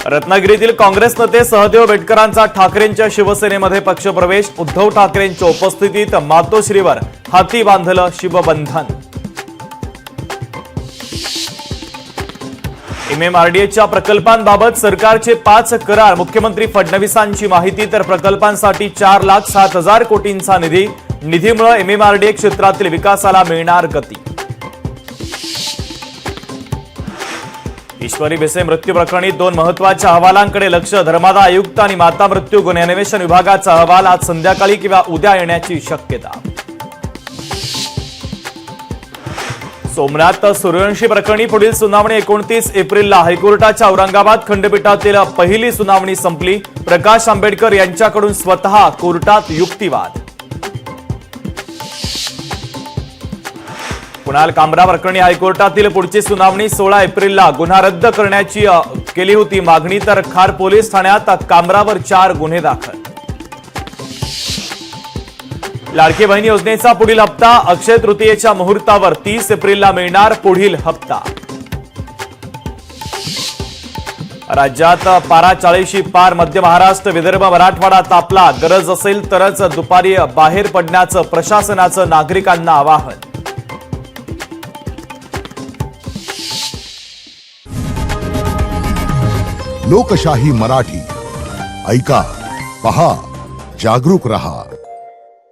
रत्नागिरीतील काँग्रेस नेते सहदेव बेटकरांचा ठाकरेंच्या शिवसेनेमध्ये पक्षप्रवेश। उद्धव ठाकरेंच्या उपस्थितीत मातोश्रीवर हाती बांधलं शिवबंधन। एमएमआरडीएच्या प्रकल्पांबाबत सरकारचे 5 करार। मुख्यमंत्री फडणवीसांची माहिती। तर प्रकल्पांसाठी 4,07,000 कोटींचा निधीमुळे एमएमआरडीए क्षेत्रातील विकासाला मिळणार गती। ईश्वरी भिसे मृत्यू प्रकरणी 2 महत्त्वाच्या अहवालांकडे लक्ष। धर्मादा आयुक्त आणि माता मृत्यू गुन्हे अन्वेषण विभागाचा अहवाल आज संध्याकाळी किंवा उद्या येण्याची शक्यता। सोमनाथ सूर्यवंशी प्रकरणी पुढील सुनावणी 29 एप्रिलला। हायकोर्टाच्या औरंगाबाद खंडपीठातील पहिली सुनावणी संपली। प्रकाश आंबेडकर यांच्याकडून स्वतः कोर्टात युक्तिवाद। कुणाल कामरा प्रकरणी हायकोर्टातील पुढची सुनावणी 16 एप्रिलला। गुन्हा रद्द करण्याची केली होती मागणी। तर खार पोलीस ठाण्यात कामरावर 4 गुन्हे दाखल। लाडकी बहीण योजनेचा पुढील हप्ता अक्षय तृतीयेच्या मुहूर्तावर 30 एप्रिलला मिळणार पुढील हप्ता। राज्यात पारा 40शी पार। मध्य महाराष्ट्र विदर्भ मराठवाडा तापला। गरज असेल तरच दुपारी बाहेर पडण्याचं प्रशासनाचं नागरिकांना आवाहन। लोकशाही मराठी ऐका, पहा, जागरूक रहा।